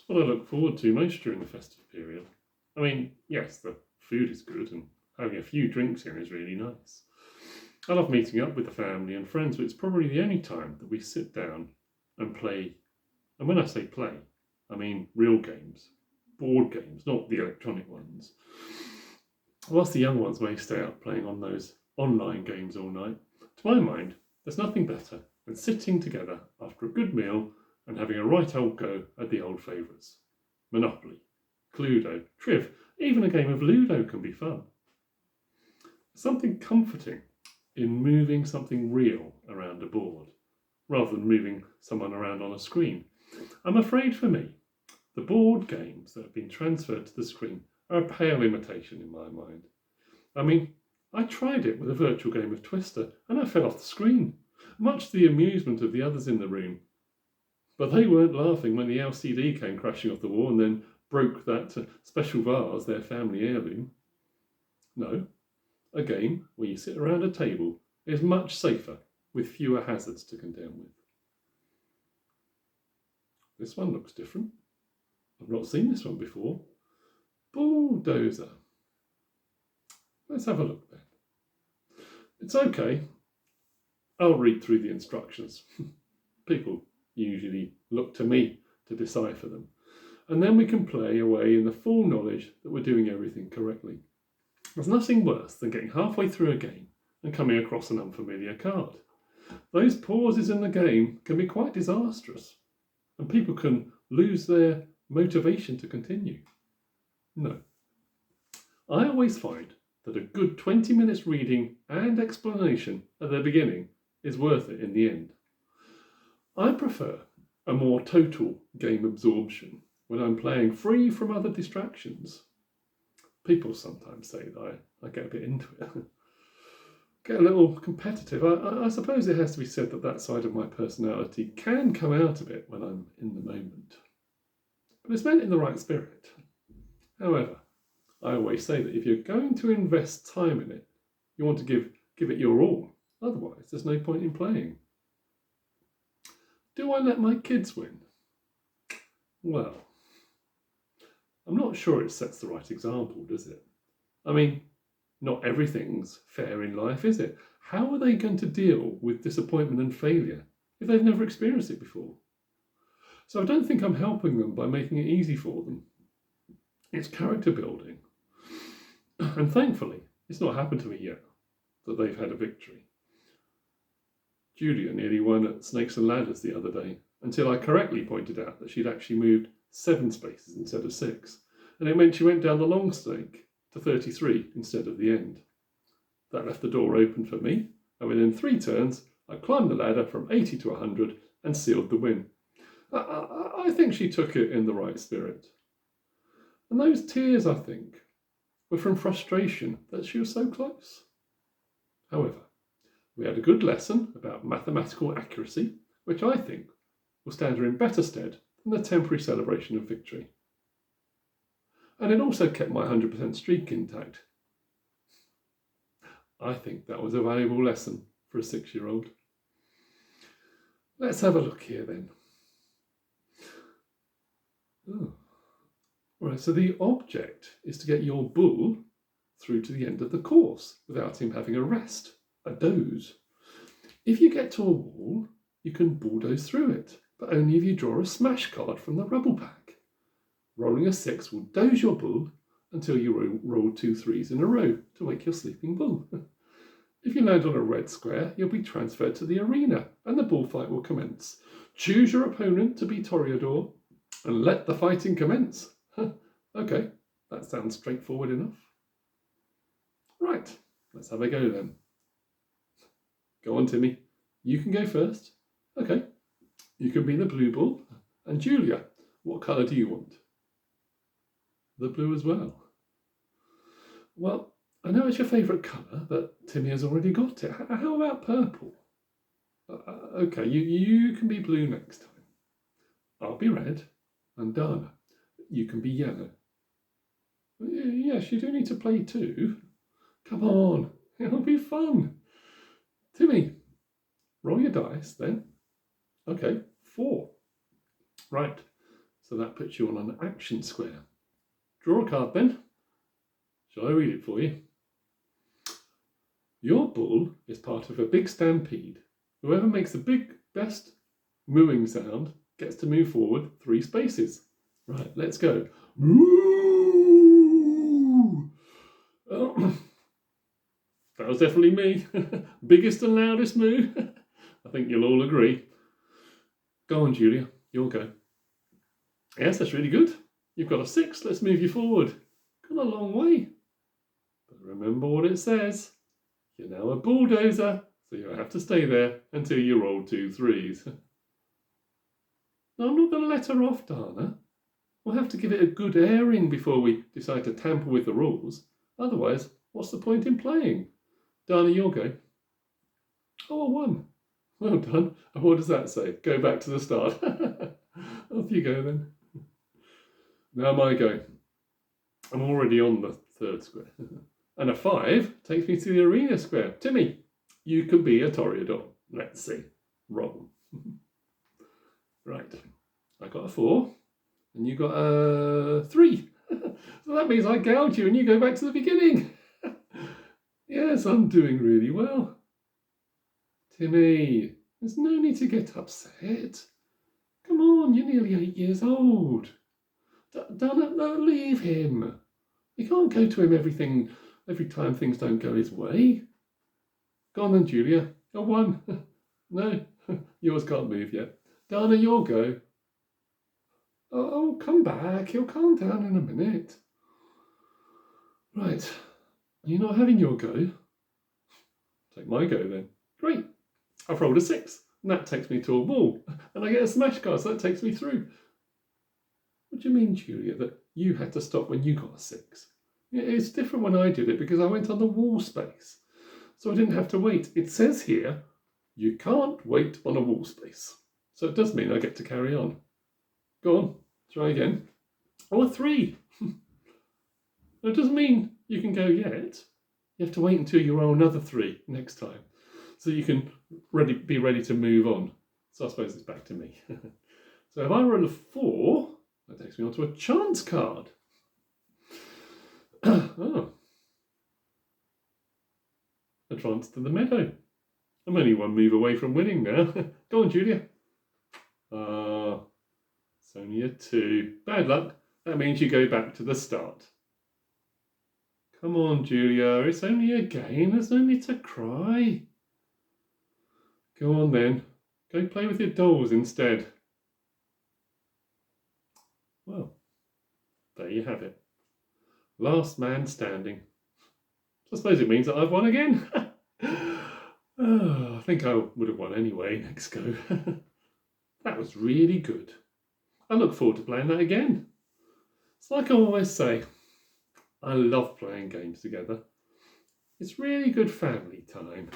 what I look forward to most during the festive period. I mean, yes, the food is good and having a few drinks in is really nice. I love meeting up with the family and friends, but it's probably the only time that we sit down and play. And when I say play, I mean real games, board games, not the electronic ones. Whilst the young ones may stay up playing on those online games all night, to my mind, there's nothing better than sitting together after a good meal and having a right old go at the old favourites. Monopoly, Cluedo, Triv, even a game of Ludo can be fun. Something comforting in moving something real around a board, rather than moving someone around on a screen. I'm afraid for me, the board games that have been transferred to the screen are a pale imitation in my mind. I mean, I tried it with a virtual game of Twister and I fell off the screen, much to the amusement of the others in the room. But they weren't laughing when the LCD came crashing off the wall and then broke that special vase, their family heirloom. No, a game where you sit around a table is much safer with fewer hazards to contend with. This one looks different. I've not seen this one before. Bulldozer. Let's have a look then. It's okay. I'll read through the instructions. People usually look to me to decipher them. And then we can play away in the full knowledge that we're doing everything correctly. There's nothing worse than getting halfway through a game and coming across an unfamiliar card. Those pauses in the game can be quite disastrous, and people can lose their motivation to continue. No. I always find that a good 20 minutes reading and explanation at the beginning is worth it in the end. I prefer a more total game absorption when I'm playing free from other distractions. People sometimes say that I get a bit into it. Get a little competitive. I suppose it has to be said that side of my personality can come out a bit when I'm in the moment. But it's meant in the right spirit. However, I always say that if you're going to invest time in it, you want to give it your all. Otherwise, there's no point in playing. Do I let my kids win? Well, I'm not sure it sets the right example, does it? I mean, not everything's fair in life, is it? How are they going to deal with disappointment and failure if they've never experienced it before? So I don't think I'm helping them by making it easy for them. It's character building. And thankfully, it's not happened to me yet that they've had a victory. Julia nearly won at Snakes and Ladders the other day, until I correctly pointed out that she'd actually moved 7 spaces instead of 6, and it meant she went down the long snake to 33 instead of the end. That left the door open for me, and within 3 turns, I climbed the ladder from 80 to 100 and sealed the win. I think she took it in the right spirit. And those tears, I think, were from frustration that she was so close. However, we had a good lesson about mathematical accuracy, which I think will stand her in better stead than the temporary celebration of victory. And it also kept my 100% streak intact. I think that was a valuable lesson for a 6-year-old. Let's have a look here then. Oh. Right, so the object is to get your bull through to the end of the course without him having a rest, a doze. If you get to a wall, you can bulldoze through it, but only if you draw a smash card from the rubble pack. Rolling a 6 will doze your bull until you roll 2 3s in a row to wake your sleeping bull. If you land on a red square, you'll be transferred to the arena and the bullfight will commence. Choose your opponent to be Toreador and let the fighting commence. Okay, that sounds straightforward enough. Right, let's have a go then. Go on, Timmy. You can go first. Okay, you can be the blue bull. And Julia, what colour do you want? The blue as well. Well, I know it's your favourite colour, but Timmy has already got it. How about purple? Okay, you can be blue next time. I'll be red. And Dana, you can be yellow. Yes, you do need to play too. Come on, it'll be fun. Timmy, roll your dice then. Okay, 4. Right, So that puts you on an action square. Draw a card then. Shall I read it for you? Your bull is part of a big stampede. Whoever makes the best mooing sound gets to move forward 3 spaces. Right, let's go. Moo! Oh, that was definitely me. Biggest and loudest moo. I think you'll all agree. Go on, Julia, you'll go. Yes, that's really good. You've got a 6. Let's move you forward. Gone a long way. But remember what it says. You're now a bulldozer, so you'll have to stay there until you roll 2 3s. No, I'm not going to let her off, Dana. We'll have to give it a good airing before we decide to tamper with the rules. Otherwise, what's the point in playing? Dana, you'll go. Oh, a 1. Well done. And what does that say? Go back to the start. Off you go then. Now my go. I'm already on the 3rd square. And a 5 takes me to the arena square. Timmy, you can be a Toreador. Let's see. Roll. Right. I got a 4. And you got a 3. So that means I gouge you and you go back to the beginning. Yes, I'm doing really well. Timmy, there's no need to get upset. Come on, you're nearly 8 years old. Don't leave him. You can't go to him every time things don't go his way. Go on then, Julia. A 1. No, yours can't move yet. Dana, you'll go. Oh, come back. He'll calm down in a minute. Right. You're not having your go? Take my go then. Great. I've rolled a 6. And that takes me to a wall. And I get a smash card, so that takes me through. What do you mean, Julia, that you had to stop when you got a 6? Yeah, it's different when I did it because I went on the wall space. So I didn't have to wait. It says here, you can't wait on a wall space. So it does mean I get to carry on. Go on, try again. Oh, a 3. It doesn't mean you can go yet. You have to wait until you roll another 3 next time. So you can be ready to move on. So I suppose it's back to me. So if I roll a 4, that takes me onto a chance card. Oh. Advance to the meadow. I'm only 1 move away from winning now. Go on, Julia. It's only a 2. Bad luck. That means you go back to the start. Come on, Julia. It's only a game. There's no need to cry. Go on then. Go play with your dolls instead. Well, there you have it. Last man standing. I suppose it means that I've won again. Oh, I think I would have won anyway next go. That was really good. I look forward to playing that again. It's like I always say, I love playing games together. It's really good family time.